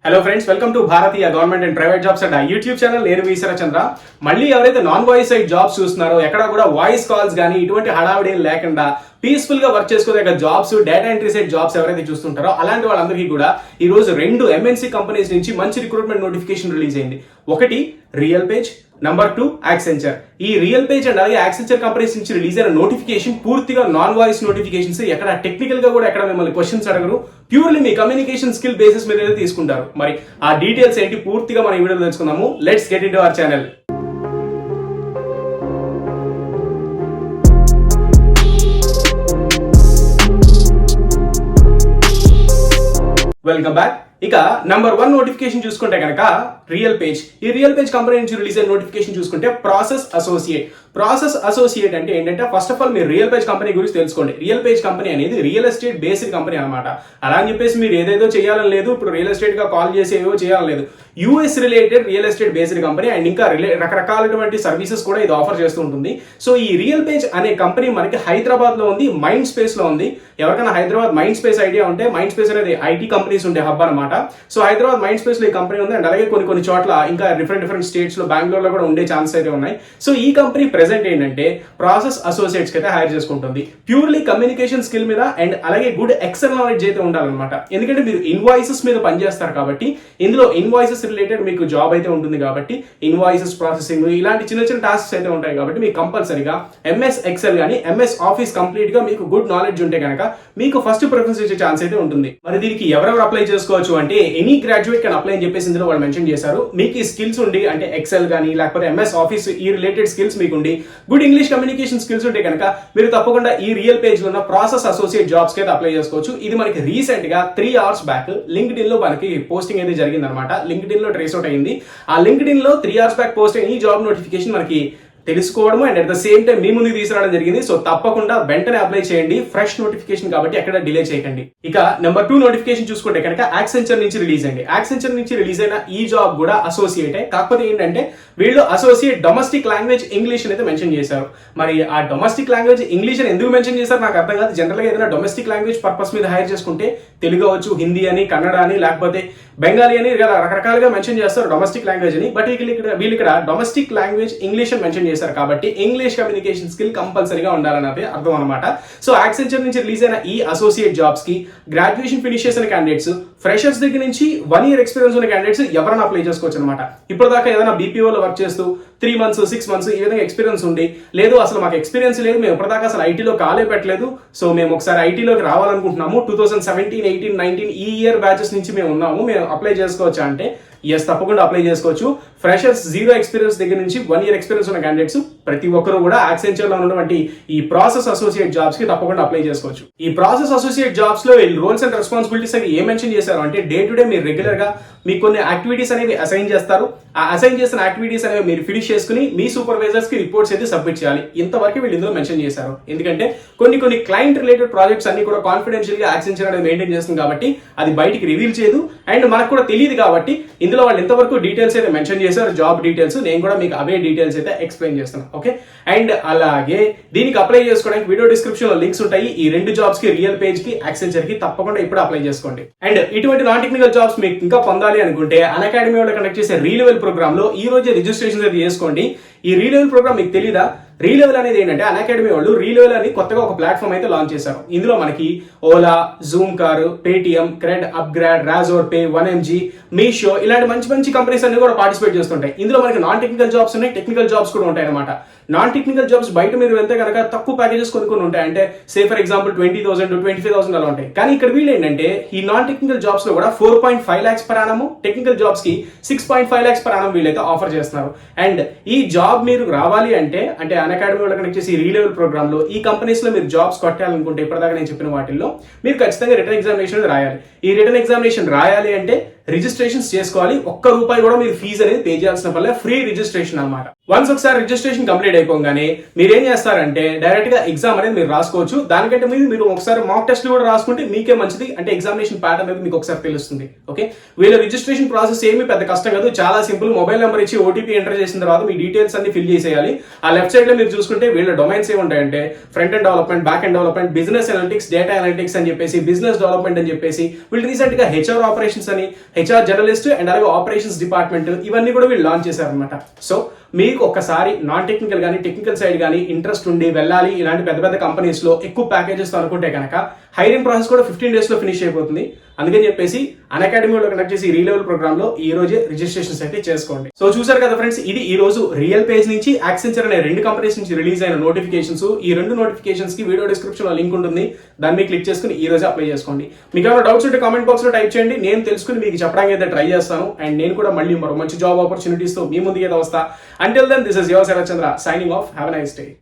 Hello friends, welcome to Bharatiya government and private jobs and YouTube channel. నేను మీ శరచంద్ర. మళ్ళీ ఎవరైతే non voice side jobs చూస్తున్నారో, ఎక్కడ కూడా వాయిస్ కాల్స్ కానీ ఇటువంటి హడావిడి లేకుండా పీస్ఫుల్ గా వర్క్ చేసుకోదగ్గ jobs, data entry side jobs ఎవరైతే చూస్తుంటారో అలాంటి వాళ్ళందరికీ కూడా ఈ రోజు 2 MNC కంపెనీస్ నుంచి మంచి రిక్రూట్మెంట్ నోటిఫికేషన్ రిలీజ్ అయింది. ఒకటి రియల్ పేజ్, నంబర్ 2 యాక్సెంచర్. ఈ రియల్ పేజ్ అండ్ అలాగే యాక్సెంచర్ కంపెనీస్ నుంచి రిలీజ్ అయిన నోటిఫికేషన్ పూర్తిగా నాన్ వాయిస్ నోటిఫికేషన్స్. ఎక్కడ టెక్నికల్ గా కూడా ఎక్కడ మిమ్మల్ని క్వశ్చన్స్ అడగరు. ప్యూర్లీ మీ కమ్యూనికేషన్ స్కిల్ బేసిస్ మీద తీసుకుంటారు. మరి ఆ డీటెయిల్స్ ఏంటి పూర్తిగా మనం ఈ వీడియోలో తెలుసుకుందాము. Let's get into our channel. Welcome back. ఇక నంబర్ 1 నోటిఫికేషన్ చూసుకుంటే కనుక రియల్ పేజ్. ఈ రియల్ పేజ్ కంపెనీ నుంచి రిలీజ్ అయిన నోటిఫికేషన్ చూసుకుంటే ప్రాసెస్ అసోసియేట్. ప్రాసెస్ అసోసియేట్ అంటే ఏంటంటే, ఫస్ట్ ఆఫ్ ఆల్ మీరు రియల్ పేజ్ కంపెనీ గురించి తెలుసుకోండి. రియల్ పేజ్ కంపెనీ అనేది రియల్ ఎస్టేట్ బేస్డ్ కంపెనీ అనమాట. అలా అని చెప్పేసి మీరు ఏదేదో చేయాలని లేదు. ఇప్పుడు రియల్ ఎస్టేట్ గా కాల్ చేసి ఏవో చేయాలని లేదు. US related real estate based company and ఇంకా రకరకాలటువంటి సర్వీసెస్ కూడా ఇది ఆఫర్ చేస్తూ ఉంటుంది. సో ఈ రియల్ పేజ్ అనే కంపెనీ మనకి హైదరాబాద్ లో ఉంది, మైండ్ స్పేస్ లో ఉంది. ఎవరికైనా హైదరాబాద్ మైండ్ స్పేస్ ఐడియా ఉంటే, మైండ్ స్పేస్ అనేది ఐటీ కంపెనీస్ ఉండే హబ్ అనమాట. సో హైదరాబాద్ మైండ్ స్పేస్ లో ఈ కంపెనీ ఉంది అండ్ అలాగే కొన్ని చోట్ల ఇంకా డిఫరెంట్ స్టేట్స్ లో, బెంగళూరు లో కూడా ఉండే ఛాన్సెస్ అయితే ఉన్నాయి. సో ఈ కంపెనీ ప్రెసెంట్ ఏంటంటే ప్రాసెస్ అసోసియేట్స్ అయితే హైర్ చేసుకుంటుంది. ప్యూర్లీ కమ్యూనికేషన్ స్కిల్ మీద అండ్ అలాగే గుడ్ ఎక్సెల్ నాలెడ్జ్ అయితే ఉండాలన్నమాట. ఎందుకంటే మీరు ఇన్వాయిసెస్ మీద పనిచేస్తారు కాబట్టి ఇందులో ఇన్వాయిసెస్ రిలేటెడ్ మీకు జాబ్ అయితే ఉంటుంది. కాబట్టి ఇన్వాయిసెస్ ప్రాసెసింగ్ ఇలాంటి చిన్న టాస్క్స్ అయితే ఉంటాయి. కాబట్టి మీకు కంపల్సరీగా ఎంఎస్ ఎక్సెల్ కానీ ఎంఎస్ ఆఫీస్ కంప్లీట్ గా మీకు గుడ్ నాలెడ్జ్ ఉంటే కనుక మీకు ఫస్ట్ ప్రిఫరెన్స్ ఇచ్చే ఛాన్స్ అయితే ఉంటుంది. మరి దీనికి ఎవరెవరు అప్లై చేసుకోవచ్చు అంటే, ఎనీ గ్రాడ్యుయేట్ కెన్ అప్లై అని చెప్పేసి ఇందులో వాళ్ళు మెన్షన్ చేశారు. మీకు ఈ స్కిల్స్ ఉండి అంటే ఎక్సెల్ కానీ లేకపోతే ఎంఎస్ ఆఫీస్ ఈ రిలేటెడ్ స్కిల్స్ మీకు ఉండి గుడ్ ఇంగ్లీష్ కమ్యూనికేషన్ స్కిల్స్ ఉంటే కనుక మీరు తప్పకుండా ఈ రియల్ పేజ్ లో ఉన్న ప్రాసెస్ అసోసియేట్ జాబ్స్ కి అయితే అప్లై చేసుకోవచ్చు. ఇది మనకి రీసెంట్ గా 3 hours బ్యాక్ లింక్డ్ఇన్ లో మనకి పోస్టింగ్ అయితే జరిగింది అనమాట. లింక్డ్ఇన్ లో ట్రేస్ అవుట్ అయింది. ఆ లింక్డ్ఇన్ లో 3 hours బ్యాక్ పోస్ట్ అయిన ఈ జాబ్ నోటిఫికేషన్ మనకి తెలుసుకోవడం and at the same time మీ ముందుకు తీసుకురావడం జరిగింది. సో తప్పకుండా వెంటనే అప్లై చేయండి. ఫ్రెష్ నోటిఫికేషన్ కాబట్టి ఎక్కడ డిలే చేయకండి. ఇక నెంబర్ 2 నోటిఫికేషన్ చూసుకుంటే కనుక యాక్సెంచర్ నుంచి రిలీజ్ అయింది. యాక్సెంచర్ నుంచి రిలీజ్ అయిన ఈ జాబ్ కూడా అసోసియేట్. కాకపోతే ఏంటంటే వీళ్ళు అసోసియేట్ డొమెస్టిక్ లాంగ్వేజ్ ఇంగ్లీష్ అయితే మెన్షన్ చేశారు. మరి ఆ డొమెస్టిక్ లాంగ్వేజ్ ఇంగ్లీష్ అని ఎందుకు మెన్షన్ చేశారు నాకు అర్థం కాదు. జనరల్ గా ఏదైనా డొమెస్టిక్ లాంగ్వేజ్ పర్పస్ మీద హైర్ చేసుకుంటే తెలుగు అవచ్చు, హిందీ అని, కన్నడ అని, లేకపోతే బెంగాలీ అని రకరకాలుగా మెన్షన్ చేస్తారు డొమెస్టిక్ లాంగ్వేజ్ అని. బట్ వీళ్ళు ఇక్కడ డొమెస్టిక్ లాంగ్వేజ్ ఇంగ్లీష్ అని మెన్షన్ చేశారు కాబట్టి ఇంగ్లీష్ కమ్యూనికేషన్ స్కిల్ కంపల్సరీగా ఉండాలన్నది అర్థం అనమాట. సో యాక్సెంచర్ నుంచి రిలీజ్ అయిన ఈ అసోసియేట్ జాబ్స్ కి గ్రాడ్యుయేషన్ ఫినిష్ చేసిన క్యాండిడేట్స్, ఫ్రెషర్స్ దగ్గర నుంచి 1 year ఎక్స్పీరియన్స్ ఉన్న క్యాండిడేట్స్ ఎవరైనా అప్లై చేసుకోవచ్చు అనమాట. ఇప్పటిదాకా ఏదైనా బీపీఓలో వర్క్ చేస్తూ 3 months 6 months ఈ విధంగా ఎక్స్పీరియన్స్ ఉండి, లేదు అసలు మాకు ఎక్స్పీరియన్స్ లేదు, మేము ఇప్పటిదాకా అసలు ఐటీలో కాలే పెట్టలేదు, సో మేము ఒకసారి ఐటీలోకి రావాలనుకుంటున్నాము, 2017, 18, 19 ఈ ఇయర్ బ్యాచెస్ నుంచి మేము ఉన్నాము, మేము అప్లై చేసుకోవచ్చా అంటే ఎస్, తప్పకుండా అప్లై చేసుకోవచ్చు. ఫ్రెషర్స్ 0 ఎక్స్పీరియన్స్ దగ్గర నుంచి 1 year ఎక్స్పీరియన్స్ ఉన్న క్యాండిడేట్స్ ప్రతి ఒక్కరు కూడా యాక్సెంచర్ లో ఉన్నటువంటి ఈ ప్రాసెస్ అసోసియేట్ జాబ్స్ కి తప్పకుండా అప్లై చేసుకోవచ్చు. ఈ ప్రాసెస్ అసోసియేట్ జాబ్స్ లో రోల్స్ అండ్ రెస్పాన్సిబిలిటీస్ అవి ఏం మెన్షన్ చేశారు అంటే, డే టు డే మీరు రెగ్యులర్ గా మీకు కొన్ని యాక్టివిటీస్ అనేవి అసైన్ చేస్తారు. ఆ అసైన్ చేసిన యాక్టివిటీస్ అనేవి మీరు ఫినిష్ చేసుకుని మీ సూపర్వైజర్స్ కి రిపోర్ట్స్ అయితే సబ్మిట్ చేయాలి. ఇంతవరకు వీళ్ళు ఇందులో మెన్షన్ చేశారు. ఎందుకంటే కొన్ని క్లయింట్ రిలేటెడ్ ప్రాజెక్ట్స్ అన్ని కూడా కాన్ఫిడెన్షియల్ గా యాక్సెంచర్ అనేది మెయింటైన్ చేస్తుంది కాబట్టి అది బయటికి రివీల్ చేయదు అండ్ మనకు కూడా తెలియదు. కాబట్టి ఇందులో వాళ్ళు ఎంతవరకు డీటెయిల్స్ అయితే మెన్షన్ చేశారు, జాబ్ డీటెయిల్స్, నేను కూడా మీకు అవే డీటెయిల్స్ అయితే ఎక్స్ప్లెయిన్ చేస్తాను. ఓకే, అండ్ అలాగే దీనికి అప్లై చేసుకోవడానికి వీడియో డిస్క్రిప్షన్ లో లింక్స్ ఉంటాయి. ఈ 2 జాబ్స్ కి, రియల్ పేజ్ కి, యాక్సెంచర్ కి తప్పకుండా ఇప్పుడు అప్లై చేసుకోండి. అండ్ ఇటువంటి నాన్ టెక్నికల్ జాబ్స్ మీకు ఇంకా పొందాలి అనుకుంటే అన్అకాడమీ వాళ్ళు కండక్ట్ చేసే రీలెవెల్ ప్రోగ్రామ్ లో ఈ రోజే రిజిస్ట్రేషన్ అయితే చేసుకోండి. ఈ రీలెవెల్ ప్రోగ్రామ్ మీకు తెలీదా? రీలెవెల్ అనేది ఏంటంటే అన్అకాడమీ వాళ్ళు రీలెవెల్ అని కొత్తగా ఒక ప్లాట్ఫామ్ అయితే లాంచ్ చేశారు. ఇందులో మనకి Ola, Zoomcar, Paytm, CRED, upGrad, Razorpay, 1mg, Meesho ఇలాంటి మంచి కంపెనీస్ అన్ని కూడా పార్టిసిపేట్ చేస్తుంటాయి. ఇందులో మనకి నాన్ టెక్నికల్ జాబ్స్ ఉన్నాయి, టెక్నికల్ జాబ్స్ కూడా ఉంటాయి అనమాట. నాన్ టెక్నికల్ జాబ్స్ బయట మీరు వెళ్తే కనుక తక్కువ ప్యాకేజెస్ కొన్ని ఉంటాయి. అంటే సే ఫర్ ఎగ్జాంపుల్ 20,000 to 25,000 అలా ఉంటాయి. కానీ ఇక్కడ వీళ్ళు ఏంటంటే ఈ నాన్ టెక్నికల్ జాబ్స్ లో కూడా 4.5 lakhs per annum, technical jobs కి 6.5 lakhs per annum వీళ్ళైతే ఆఫర్ చేస్తున్నారు. అండ్ ఈ జాబ్ మీరు రావాలి అంటే అన్అకాడమీ వాళ్ళు కనెక్ట్ చేసి రీలెవెల్ ప్రోగ్రామ్ లో ఈ కంపెనీస్ లో మీరు జాబ్స్ కొట్టాలనుకుంటే ఇప్పటిదాకా నేను చెప్పిన వాటిల్లో మీరు ఖచ్చితంగా రిటర్న్ ఎగ్జామినేషన్ రాయాలి. ఈ రిటర్న్ ఎగ్జామినేషన్ రాయాలి అంటే రిజిస్ట్రేషన్స్ చేసుకోవాలి. ₹1 కూడా మీరు ఫీజు అనేది పే చేయాల్సిన పల్లె, ఫ్రీ రిజిస్ట్రేషన్ అనమాట. వన్స్ ఒకసారి రిజిస్ట్రేషన్ కంప్లీట్ అయిపోగానే మీరు ఏం చేస్తారంటే డైరెక్ట్ గా ఎగ్జామ్ అనేది మీరు రాసుకోవచ్చు. దానికంటే మీరు ఒకసారి మాక్ టెస్ట్ కూడా రాసుకుంటే మీకే మంచిది. అంటే ఎగ్జామినేషన్ ప్యాటర్న్ అనేది మీకు ఒకసారి తెలుస్తుంది. ఓకే, వీళ్ళ రిజిస్ట్రేషన్ ప్రాసెస్ ఏమి పెద్ద కష్టం కాదు, చాలా సింపుల్. మొబైల్ నెంబర్ ఇచ్చి ఓటీపీ ఎంటర్ చేసిన తర్వాత మీ డీటెయిల్స్ అన్ని ఫిల్ చేసేయాలి. ఆ లెఫ్ట్ సైడ్ లో మీరు చూసుకుంటే వీళ్ళ డొమైన్స్ ఏముంటాయంటే front end development, back end development, business analytics, data analytics అని చెప్పేసి, బిజినెస్ డెవలప్మెంట్ అని చెప్పేసి, వీళ్ళు రీసెంట్ గా హెచ్ఆర్ ఆపరేషన్స్ అని, హెచ్ఆర్ జర్నలిస్ట్ అండ్ అలాగే ఆపరేషన్స్ డిపార్ట్మెంట్ ఇవన్నీ కూడా వీళ్ళు లాంచ్ చేశారనమాట. సో మీకు ఒక్కసారి నాన్ టెక్నికల్ కానీ టెక్నికల్ సైడ్ కానీ ఇంట్రెస్ట్ ఉండి వెళ్ళాలి ఇలాంటి పెద్ద పెద్ద కంపెనీస్ లో ఎక్కువ ప్యాకేజెస్ తో అనుకుంటే కనుక హైరింగ్ ప్రాసెస్ కూడా 15 days లో ఫినిష్ అయిపోతుంది. అందుకని చెప్పేసి అన్అకాడమీలో కండక్ట్ చేసి రీలెవెల్ ప్రోగ్రామ్ లో ఈ రోజే రిజిస్ట్రేషన్స్ అయితే చేసుకోండి. సో చూసారు కదా ఫ్రెండ్స్, ఇది ఈ రోజు రియల్ పేజ్ నుంచి యాక్సెంచర్ అనే 2 కంపెనీస్ నుంచి రిలీజ్ అయిన నోటిఫికేషన్స్. ఈ 2 నోటిఫికేషన్స్ కి వీడియో డిస్క్రిప్షన్ లో లింక్ ఉంటుంది, దాన్ని మీరు క్లిక్ చేసుకుని ఈ రోజే అప్లై చేసుకోండి. మీకు ఏమైనా డౌట్స్ ఉంటే కామెంట్ బాక్స్ లో టైప్ చేయండి, నేను తెలుసుకుని మీకు చెప్పడానికి అయితే ట్రై చేస్తాను. అండ్ నేను కూడా మళ్ళీ మరో మంచి జాబ్ ఆపర్చునిటీస్ తో మీ ముందుకు అయితే వస్తా. Until then, this is your Sarachandra signing off. Have a nice day.